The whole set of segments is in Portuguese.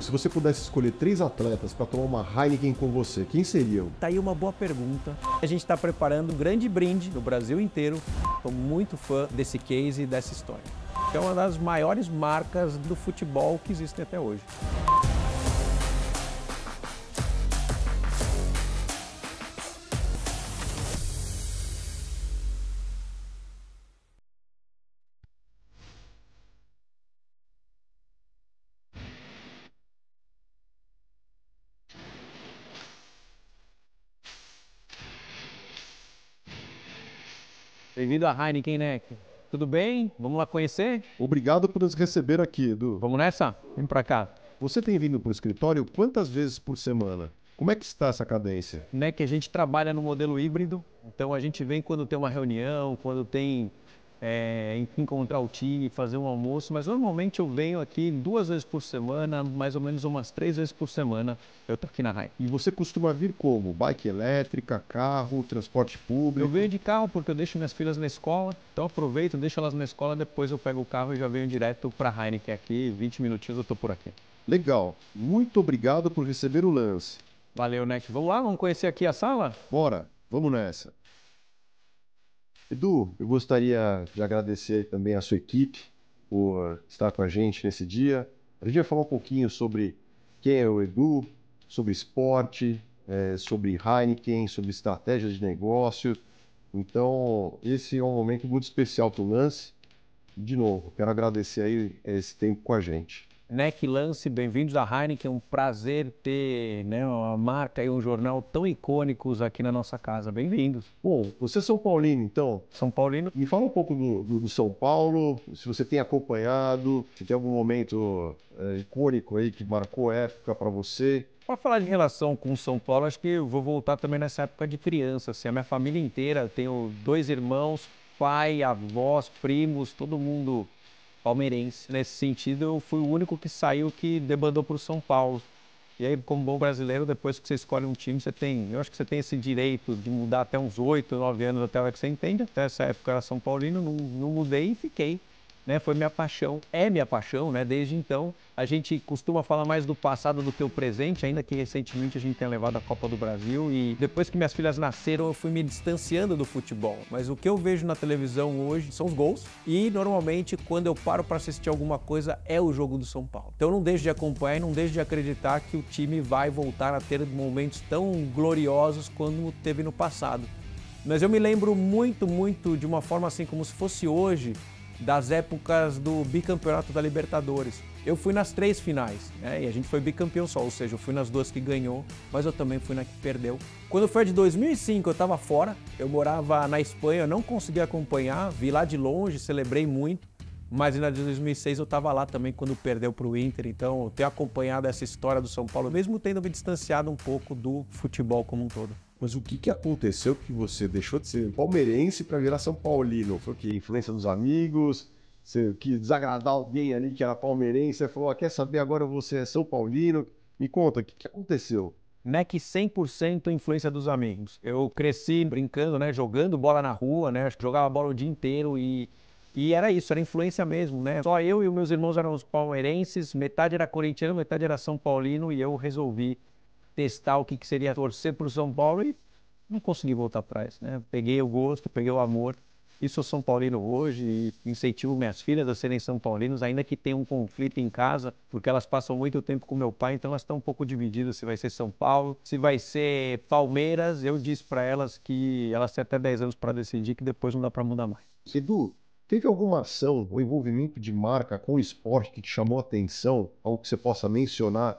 se você pudesse escolher 3 atletas para tomar uma Heineken com você, quem seriam? Tá aí uma boa pergunta. A gente está preparando um grande brinde no Brasil inteiro. Estou muito fã desse case e dessa história. É uma das maiores marcas do futebol que existem até hoje. Bem-vindo à Heineken, né? Tudo bem? Vamos lá conhecer? Obrigado por nos receber aqui, Edu. Vamos nessa? Vem pra cá. Você tem vindo para o escritório quantas vezes por semana? Como é que está essa cadência? Né, que a gente trabalha no modelo híbrido, então a gente vem quando tem uma reunião, quando tem encontrar o time, fazer um almoço, mas normalmente eu venho aqui 2 vezes por semana, mais ou menos umas 3 vezes por semana, eu tô aqui na Heineken. E você costuma vir como? Bike elétrica, carro, transporte público? Eu venho de carro porque eu deixo minhas filhas na escola, então aproveito, deixo elas na escola, depois eu pego o carro e já venho direto para a Heineken aqui, 20 minutinhos eu tô por aqui. Legal, muito obrigado por receber o lance. Valeu, Neck. Vamos lá, vamos conhecer aqui a sala? Bora, vamos nessa. Edu, eu gostaria de agradecer também a sua equipe por estar com a gente nesse dia. A gente vai falar um pouquinho sobre quem é o Edu, sobre esporte, sobre Heineken, sobre estratégias de negócio. Então, esse é um momento muito especial para o Lance. De novo, quero agradecer aí esse tempo com a gente. Neck Lance, bem-vindos à Heineken, é um prazer ter uma marca e um jornal tão icônicos aqui na nossa casa, bem-vindos. Bom, você é São Paulino, então. São Paulino. Me fala um pouco do São Paulo, se você tem acompanhado, se tem algum momento icônico aí que marcou época para você. Para falar de relação com São Paulo, acho que eu vou voltar também nessa época de criança, assim, a minha família inteira, tenho 2 irmãos, pai, avós, primos, todo mundo palmeirense. Nesse sentido, eu fui o único que saiu que debandou para o São Paulo. E aí, como bom brasileiro, depois que você escolhe um time, eu acho que você tem esse direito de mudar até uns 8, 9 anos, até a hora que você entende. Até essa época eu era São Paulino, não mudei e fiquei. Né? Foi minha paixão, é minha paixão, né? Desde então. A gente costuma falar mais do passado do que o presente, ainda que recentemente a gente tenha levado a Copa do Brasil. E depois que minhas filhas nasceram, eu fui me distanciando do futebol. Mas o que eu vejo na televisão hoje são os gols. E normalmente, quando eu paro para assistir alguma coisa, é o jogo do São Paulo. Então eu não deixo de acompanhar e não deixo de acreditar que o time vai voltar a ter momentos tão gloriosos como teve no passado. Mas eu me lembro muito, muito, de uma forma assim como se fosse hoje, das épocas do bicampeonato da Libertadores. Eu fui nas 3 finais, né? E a gente foi bicampeão só, ou seja, eu fui nas 2 que ganhou, mas eu também fui na que perdeu. Quando foi a de 2005, eu estava fora, eu morava na Espanha, eu não consegui acompanhar, vi lá de longe, celebrei muito, mas na de 2006 eu estava lá também quando perdeu para o Inter, então eu tenho acompanhado essa história do São Paulo, mesmo tendo me distanciado um pouco do futebol como um todo. Mas o que aconteceu que você deixou de ser palmeirense para virar São Paulino? Foi o que? Influência dos amigos? Você quis desagradar alguém ali que era palmeirense? Você falou, quer saber, agora você é São Paulino? Me conta, o que aconteceu? NEC 100% influência dos amigos. Eu cresci brincando, né, jogando bola na rua, né, jogava bola o dia inteiro e era isso, era influência mesmo, né. Só eu e os meus irmãos eram os palmeirenses, metade era corintiano, metade era São Paulino e eu resolvi testar o que seria torcer para o São Paulo e não consegui voltar atrás, né. Peguei o gosto, peguei o amor. E sou São Paulino hoje e incentivo minhas filhas a serem São Paulinos, ainda que tenha um conflito em casa, porque elas passam muito tempo com meu pai, então elas estão um pouco divididas se vai ser São Paulo, se vai ser Palmeiras. Eu disse para elas que elas têm até 10 anos para decidir, que depois não dá para mudar mais. Edu, teve alguma ação ou envolvimento de marca com o esporte que te chamou a atenção? Algo que você possa mencionar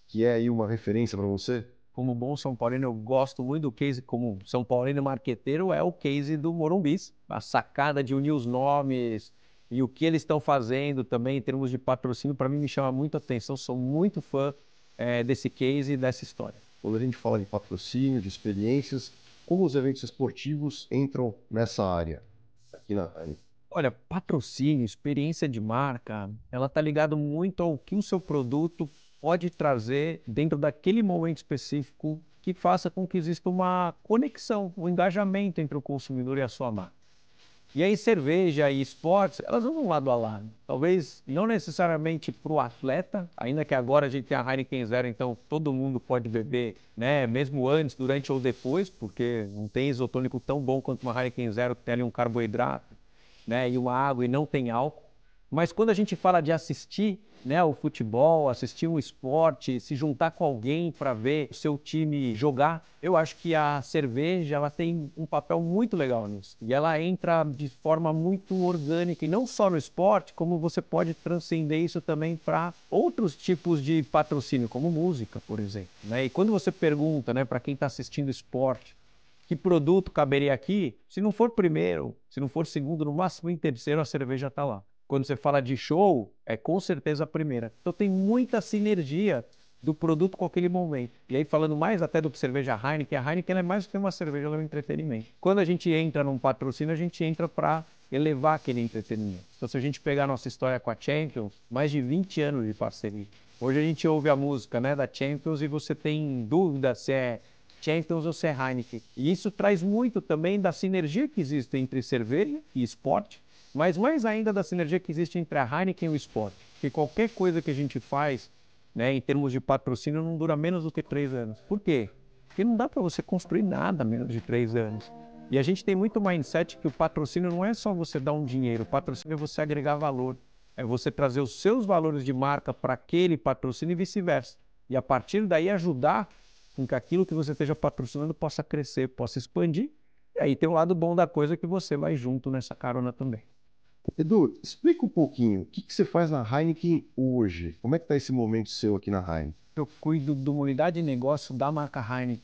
que é aí uma referência para você? Como bom São Paulino, eu gosto muito do case, como São Paulino marqueteiro, é o case do Morumbis. A sacada de unir os nomes e o que eles estão fazendo também em termos de patrocínio, para mim me chama muito a atenção. Sou muito fã desse case e dessa história. Quando a gente fala de patrocínio, de experiências, como os eventos esportivos entram nessa área aqui na área? Olha, patrocínio, experiência de marca, ela está ligada muito ao que o seu produto pode trazer dentro daquele momento específico que faça com que exista uma conexão, um engajamento entre o consumidor e a sua marca. E aí cerveja e esportes, elas vão lado a lado. Talvez não necessariamente para o atleta, ainda que agora a gente tem a Heineken Zero, então todo mundo pode beber, né? Mesmo antes, durante ou depois, porque não tem isotônico tão bom quanto uma Heineken Zero, que tem ali um carboidrato, né? E uma água e não tem álcool. Mas quando a gente fala de assistir, né, o futebol, assistir um esporte, se juntar com alguém para ver o seu time jogar, eu acho que a cerveja ela tem um papel muito legal nisso. E ela entra de forma muito orgânica, e não só no esporte, como você pode transcender isso também para outros tipos de patrocínio, como música, por exemplo, né? E quando você pergunta, né, para quem está assistindo esporte, que produto caberia aqui? Se não for primeiro, se não for segundo, no máximo em terceiro, a cerveja está lá. Quando você fala de show, é com certeza a primeira. Então tem muita sinergia do produto com aquele momento. E aí falando mais até do que cerveja Heineken, a Heineken é mais do que uma cerveja, ela é um entretenimento. Quando a gente entra num patrocínio, a gente entra para elevar aquele entretenimento. Então se a gente pegar a nossa história com a Champions, mais de 20 anos de parceria. Hoje a gente ouve a música, né, da Champions e você tem dúvida se é Champions ou se é Heineken. E isso traz muito também da sinergia que existe entre cerveja e esporte, mas mais ainda da sinergia que existe entre a Heineken e o esporte. Porque qualquer coisa que a gente faz, né, em termos de patrocínio, não dura menos do que 3 anos. Por quê? Porque não dá para você construir nada menos de 3 anos. E a gente tem muito mindset que o patrocínio não é só você dar um dinheiro, o patrocínio é você agregar valor. É você trazer os seus valores de marca para aquele patrocínio e vice-versa. E a partir daí ajudar com que aquilo que você esteja patrocinando possa crescer, possa expandir. E aí tem um lado bom da coisa que você vai junto nessa carona também. Edu, explica um pouquinho, o que que você faz na Heineken hoje? Como é que está esse momento seu aqui na Heineken? Eu cuido de uma unidade de negócio da marca Heineken.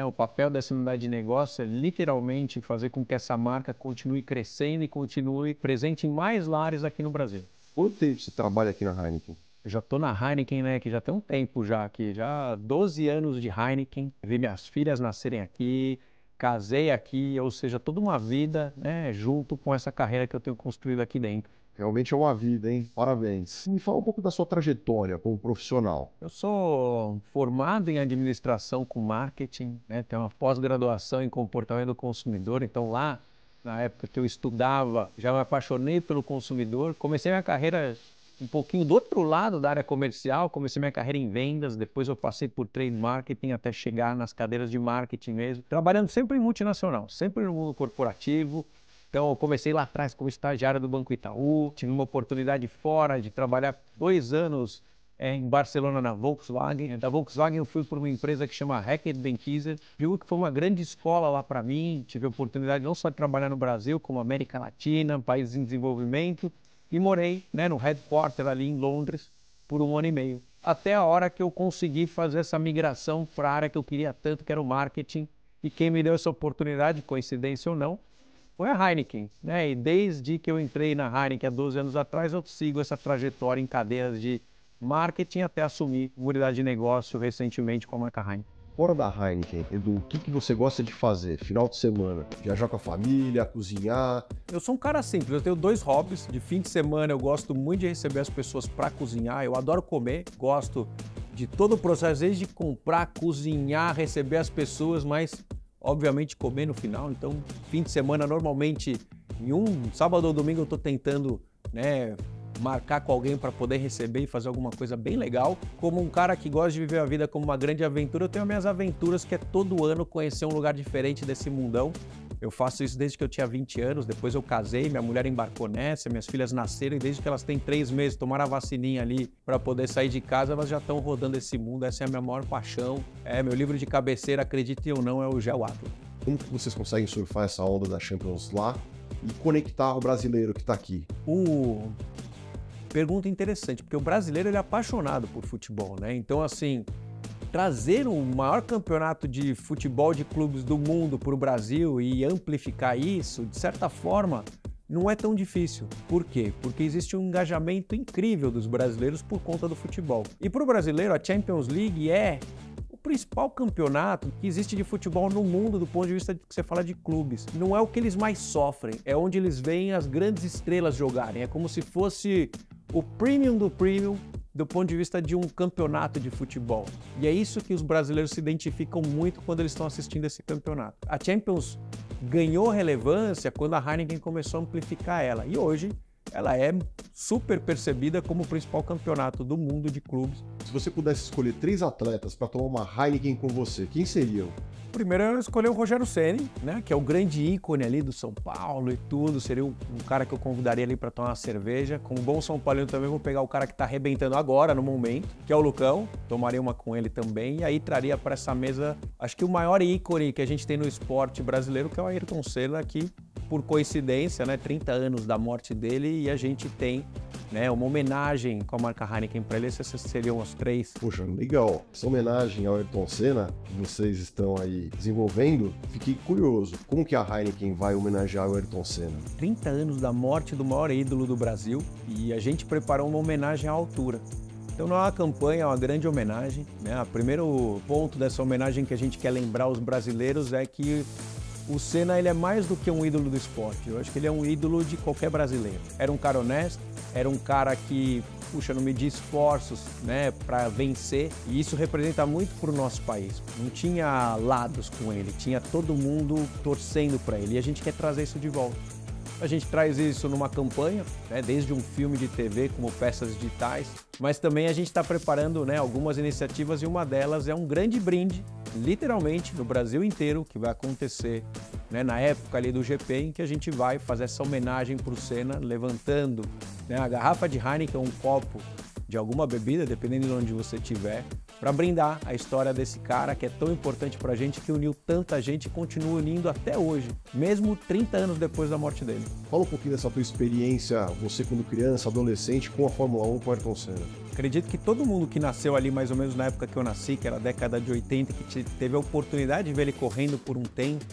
O papel dessa unidade de negócio é literalmente fazer com que essa marca continue crescendo e continue presente em mais lares aqui no Brasil. Quanto tempo você trabalha aqui na Heineken? Eu já estou na Heineken, né, que já tem um tempo já aqui, já 12 anos de Heineken. Vi minhas filhas nascerem aqui, casei aqui, ou seja, toda uma vida, né, junto com essa carreira que eu tenho construído aqui dentro. Realmente é uma vida, hein? Parabéns. Me fala um pouco da sua trajetória como profissional. Eu sou formado em administração com marketing, né? Tenho uma pós-graduação em comportamento do consumidor. Então lá, na época que eu estudava, já me apaixonei pelo consumidor. Comecei minha carreira um pouquinho do outro lado da área comercial. Comecei minha carreira em vendas, depois eu passei por trade marketing até chegar nas cadeiras de marketing mesmo. Trabalhando sempre em multinacional, sempre no mundo corporativo. Então, eu comecei lá atrás como estagiário do Banco Itaú, tive uma oportunidade fora de trabalhar 2 anos em Barcelona na Volkswagen. Da Volkswagen eu fui para uma empresa que chama Reckitt Benckiser, viu que foi uma grande escola lá para mim, tive a oportunidade não só de trabalhar no Brasil, como América Latina, países em desenvolvimento, e morei, né, no headquarter ali em Londres por 1 ano e meio, até a hora que eu consegui fazer essa migração para a área que eu queria tanto, que era o marketing, e quem me deu essa oportunidade, coincidência ou não, foi a Heineken, né? E desde que eu entrei na Heineken há 12 anos atrás, eu sigo essa trajetória em cadeias de marketing até assumir uma unidade de negócio recentemente com a marca Heineken. Fora da Heineken, Edu, o que que você gosta de fazer? Final de semana? Viajar com a família, cozinhar? Eu sou um cara simples, eu tenho 2 hobbies. De fim de semana eu gosto muito de receber as pessoas para cozinhar, eu adoro comer, gosto de todo o processo, desde comprar, cozinhar, receber as pessoas, mas obviamente comer no final. Então, fim de semana, normalmente, em um sábado ou domingo, eu estou tentando, né, marcar com alguém para poder receber e fazer alguma coisa bem legal. Como um cara que gosta de viver a vida como uma grande aventura, eu tenho as minhas aventuras, que é todo ano conhecer um lugar diferente desse mundão. Eu faço isso desde que eu tinha 20 anos, depois eu casei, minha mulher embarcou nessa, minhas filhas nasceram e desde que elas têm 3 meses, tomaram a vacininha ali para poder sair de casa, elas já estão rodando esse mundo, essa é a minha maior paixão. Meu livro de cabeceira, acreditem ou não, é o Gel Atlas. Como que vocês conseguem surfar essa onda da Champions lá e conectar o brasileiro que está aqui? Pergunta interessante, porque o brasileiro ele é apaixonado por futebol, né? Então, assim, trazer o maior campeonato de futebol de clubes do mundo para o Brasil e amplificar isso, de certa forma, não é tão difícil. Por quê? Porque existe um engajamento incrível dos brasileiros por conta do futebol. E para o brasileiro, a Champions League é o principal campeonato que existe de futebol no mundo do ponto de vista que você fala de clubes. Não é o que eles mais sofrem, é onde eles veem as grandes estrelas jogarem. É como se fosse o premium do premium do ponto de vista de um campeonato de futebol. E é isso que os brasileiros se identificam muito quando eles estão assistindo esse campeonato. A Champions ganhou relevância quando a Heineken começou a amplificar ela. E hoje ela é super percebida como o principal campeonato do mundo de clubes. Se você pudesse escolher 3 atletas para tomar uma Heineken com você, quem seriam? Primeiro eu escolhi o Rogério Ceni, né, que é o grande ícone ali do São Paulo e tudo, seria um cara que eu convidaria ali para tomar uma cerveja. Como bom São Paulino também vou pegar o cara que está arrebentando agora, no momento, que é o Lucão, tomaria uma com ele também, e aí traria para essa mesa, acho que o maior ícone que a gente tem no esporte brasileiro, que é o Ayrton Senna, que por coincidência, né, 30 anos da morte dele, e a gente tem, né, uma homenagem com a marca Heineken para ele. Esses seriam os 3. Poxa, legal. Essa homenagem ao Ayrton Senna que vocês estão aí desenvolvendo, fiquei curioso. Como que a Heineken vai homenagear o Ayrton Senna? 30 anos da morte do maior ídolo do Brasil, e a gente preparou uma homenagem à altura. Então não é uma campanha, é uma grande homenagem, né? O primeiro ponto dessa homenagem que a gente quer lembrar os brasileiros é que o Senna, ele é mais do que um ídolo do esporte. Eu acho que ele é um ídolo de qualquer brasileiro. Era um cara honesto, era um cara que, puxa, não media esforços, né, para vencer. E isso representa muito para o nosso país. Não tinha lados com ele, tinha todo mundo torcendo para ele. E a gente quer trazer isso de volta. A gente traz isso numa campanha, né, desde um filme de TV como peças digitais, mas também a gente está preparando, né, algumas iniciativas, e uma delas é um grande brinde, literalmente, no Brasil inteiro, que vai acontecer, né, na época ali do GP, em que a gente vai fazer essa homenagem para o Senna, levantando, né, a garrafa de Heineken, um copo de alguma bebida, dependendo de onde você estiver, para brindar a história desse cara que é tão importante para a gente, que uniu tanta gente e continua unindo até hoje, mesmo 30 anos depois da morte dele. Fala um pouquinho dessa tua experiência, você quando criança, adolescente, com a Fórmula 1 com o Ayrton Senna. Acredito que todo mundo que nasceu ali mais ou menos na época que eu nasci, que era a década de 80, que teve a oportunidade de ver ele correndo por um tempo.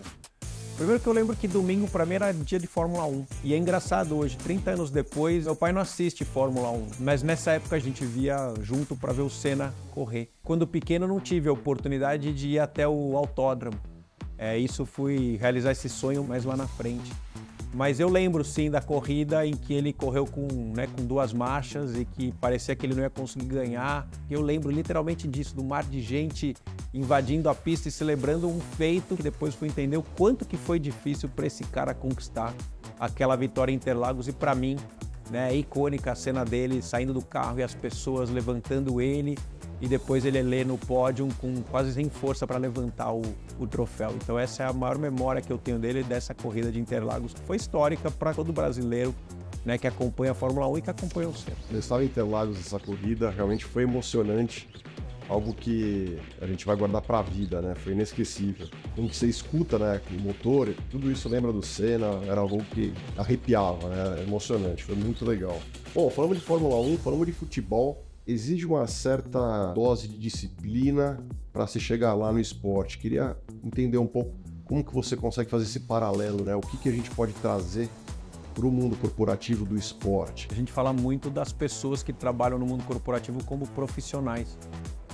Primeiro que eu lembro que domingo para mim era dia de Fórmula 1. E é engraçado hoje, 30 anos depois, meu pai não assiste Fórmula 1. Mas nessa época a gente via junto para ver o Senna correr. Quando pequeno eu não tive a oportunidade de ir até o autódromo. Isso fui realizar esse sonho mais lá na frente. Mas eu lembro sim da corrida em que ele correu com 2 marchas e que parecia que ele não ia conseguir ganhar. Eu lembro literalmente disso, do mar de gente invadindo a pista e celebrando um feito que depois fui entender o quanto que foi difícil para esse cara conquistar aquela vitória em Interlagos. E para mim, né, é icônica a cena dele saindo do carro e as pessoas levantando ele, e depois ele lê no pódio com quase sem força para levantar o troféu. Então essa é a maior memória que eu tenho dele, dessa corrida de Interlagos, que foi histórica para todo brasileiro, né, que acompanha a Fórmula 1 e que acompanha o Senna. Eu estava em Interlagos, essa corrida realmente foi emocionante, algo que a gente vai guardar para a vida, né? Foi inesquecível. Quando você escuta, né, o motor, tudo isso lembra do Senna, era algo que arrepiava, né? Era emocionante, foi muito legal. Bom, falamos de Fórmula 1, falamos de futebol. Exige uma certa dose de disciplina para se chegar lá no esporte. Queria entender um pouco como que você consegue fazer esse paralelo, né? O que a gente pode trazer para o mundo corporativo do esporte. A gente fala muito das pessoas que trabalham no mundo corporativo como profissionais,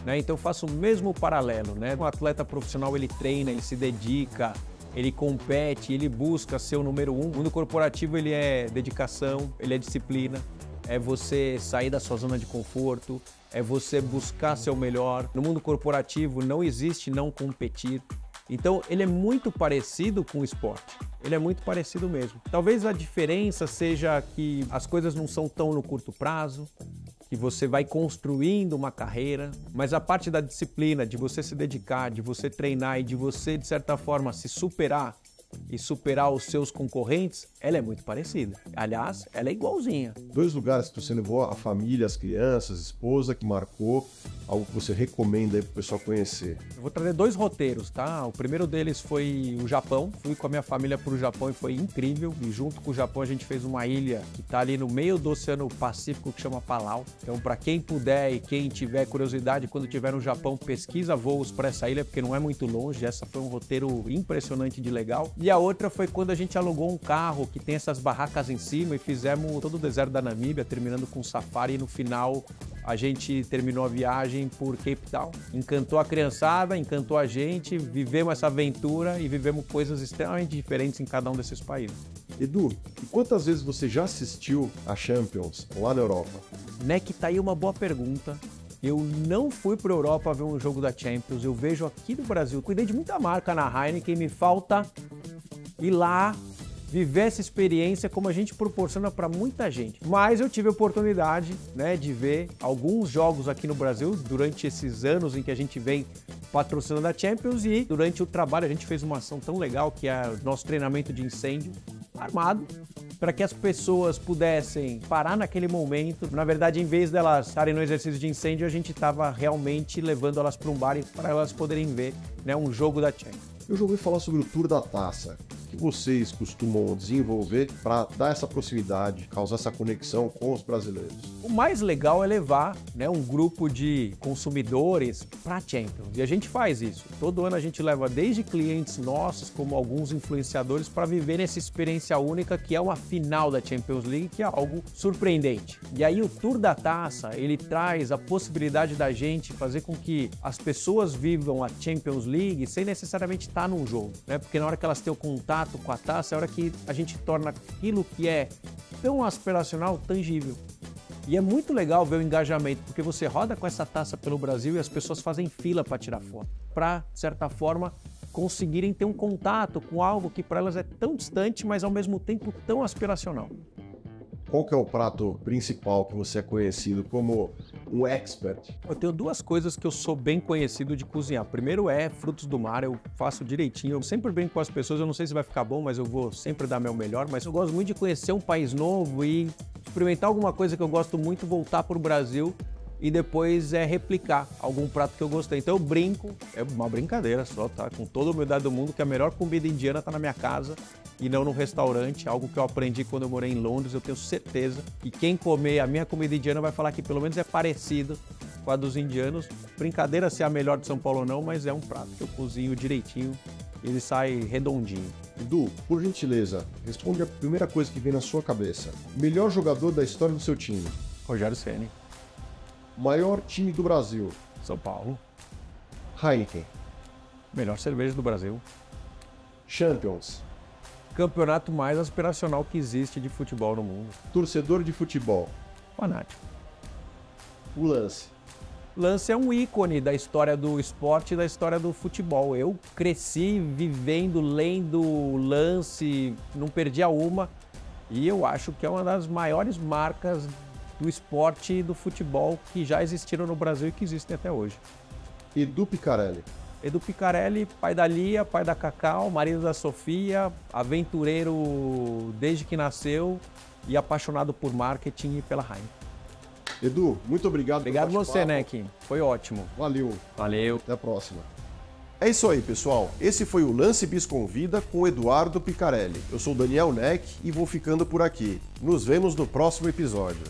né? Então eu faço o mesmo paralelo, né? Um atleta profissional, ele treina, ele se dedica, ele compete, ele busca ser o número 1. O mundo corporativo, ele é dedicação, ele é disciplina. É você sair da sua zona de conforto, é você buscar ser o melhor. No mundo corporativo não existe não competir. Então ele é muito parecido com o esporte, ele é muito parecido mesmo. Talvez a diferença seja que as coisas não são tão no curto prazo, que você vai construindo uma carreira, mas a parte da disciplina, de você se dedicar, de você treinar e de você, de certa forma, se superar e superar os seus concorrentes, ela é muito parecida. Aliás, ela é igualzinha. 2 lugares que você levou a família, as crianças, a esposa, que marcou, algo que você recomenda aí pro pessoal conhecer. Eu vou trazer 2 roteiros, tá? O primeiro deles foi o Japão. Fui com a minha família pro Japão e foi incrível. E junto com o Japão a gente fez uma ilha que tá ali no meio do Oceano Pacífico, que chama Palau. Então, para quem puder e quem tiver curiosidade, quando estiver no Japão, pesquisa voos para essa ilha, porque não é muito longe. Essa foi um roteiro impressionante de legal. E a outra foi quando a gente alugou um carro que tem essas barracas em cima e fizemos todo o deserto da Namíbia, terminando com um safari, e no final a gente terminou a viagem por Cape Town. Encantou a criançada, encantou a gente, vivemos essa aventura e vivemos coisas extremamente diferentes em cada um desses países. Edu, e quantas vezes você já assistiu a Champions lá na Europa? Né, que tá aí uma boa pergunta. Eu não fui para a Europa ver um jogo da Champions, eu vejo aqui no Brasil. Cuidei de muita marca na Heineken, me falta ir lá, viver essa experiência como a gente proporciona para muita gente. Mas eu tive a oportunidade, né, de ver alguns jogos aqui no Brasil durante esses anos em que a gente vem patrocinando a Champions, e durante o trabalho a gente fez uma ação tão legal que é o nosso treinamento de incêndio armado, para que as pessoas pudessem parar naquele momento. Na verdade, em vez delas estarem no exercício de incêndio, a gente estava realmente levando elas para um bar para elas poderem ver, né, um jogo da Champions. Eu já ouvi falar sobre o Tour da Taça, que vocês costumam desenvolver para dar essa proximidade, causar essa conexão com os brasileiros. O mais legal é levar, né, um grupo de consumidores para a Champions. E a gente faz isso. Todo ano a gente leva desde clientes nossos, como alguns influenciadores, para viver essa experiência única que é uma final da Champions League, que é algo surpreendente. E aí o Tour da Taça, ele traz a possibilidade da gente fazer com que as pessoas vivam a Champions League sem necessariamente estar num jogo, né? Porque na hora que elas têm o contato com a taça, é a hora que a gente torna aquilo que é tão aspiracional tangível. E é muito legal ver o engajamento, porque você roda com essa taça pelo Brasil e as pessoas fazem fila para tirar foto, para, de certa forma, conseguirem ter um contato com algo que para elas é tão distante, mas ao mesmo tempo tão aspiracional. Qual que é o prato principal que você é conhecido como um expert? Eu tenho duas coisas que eu sou bem conhecido de cozinhar. Primeiro é frutos do mar, eu faço direitinho. Eu sempre brinco com as pessoas, eu não sei se vai ficar bom, mas eu vou sempre dar meu melhor. Mas eu gosto muito de conhecer um país novo e experimentar alguma coisa que eu gosto muito, voltar para o Brasil e depois replicar algum prato que eu gostei. Então eu brinco, é uma brincadeira só, tá? Com toda a humildade do mundo, que a melhor comida indiana está na minha casa e não no restaurante, algo que eu aprendi quando eu morei em Londres. Eu tenho certeza que quem comer a minha comida indiana vai falar que pelo menos é parecido com a dos indianos. Brincadeira se é a melhor de São Paulo ou não, mas é um prato que eu cozinho direitinho e ele sai redondinho. Edu, por gentileza, responde a primeira coisa que vem na sua cabeça. Melhor jogador da história do seu time? Rogério Ceni. Maior time do Brasil? São Paulo. Heineken. Melhor cerveja do Brasil. Champions. Campeonato mais aspiracional que existe de futebol no mundo. Torcedor de futebol? Fanático. O Lance. Lance é um ícone da história do esporte e da história do futebol. Eu cresci vivendo, lendo Lance, não perdia uma. E eu acho que é uma das maiores marcas do esporte e do futebol que já existiram no Brasil e que existem até hoje. Edu Picarelli. Edu Picarelli, pai da Lia, pai da Cacau, marido da Sofia, aventureiro desde que nasceu e apaixonado por marketing e pela Heineken. Edu, muito obrigado. Obrigado você, né, Kim? Foi ótimo. Valeu. Valeu. Até a próxima. É isso aí, pessoal. Esse foi o Lance Bis Convida com o Eduardo Picarelli. Eu sou o Daniel Neck e vou ficando por aqui. Nos vemos no próximo episódio.